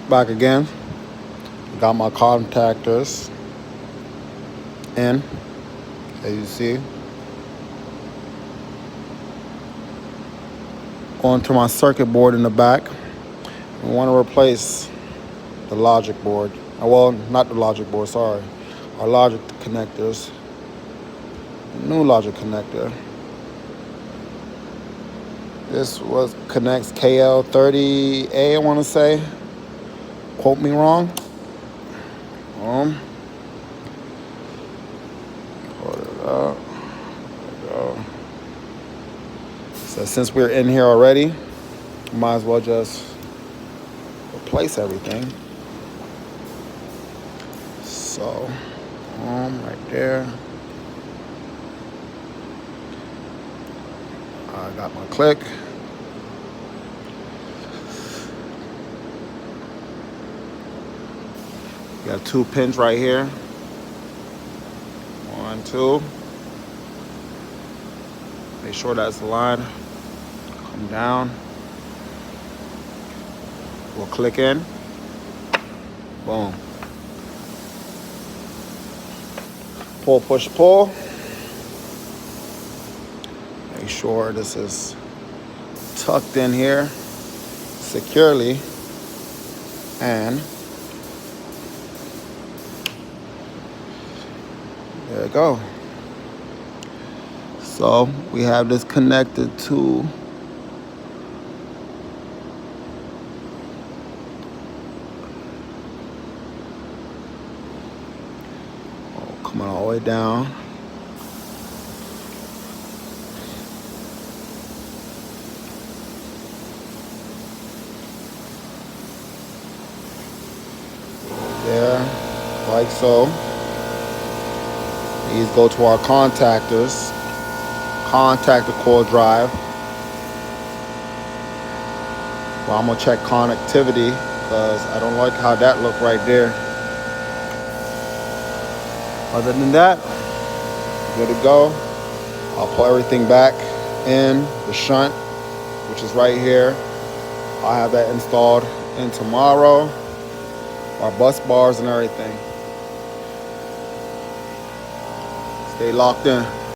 Back again. Got my contactors in, as you see. Onto my circuit board in the back. I want to replace the logic board. Well, not the logic board, sorry. Our logic connectors. New logic connector. This connects KL30A, I want to say. Quote me wrong. Pull it up. There we go. So since we're in here already, might as well just replace everything. So, right there. I got my click. Got 2 pins right here. 1, 2. Make sure that's aligned. Come down. We'll click in. Boom. Pull, push, pull. Make sure this is tucked in here securely. And there we go. So we have this connected to coming all the way down. There, like so. These go to our contactors. Contactor core drive. Well, I'm gonna check connectivity because I don't like how that looked right there. Other than that, good to go. I'll pull everything back in the shunt, which is right here. I'll have that installed in tomorrow. Our bus bars and everything. Stay locked in.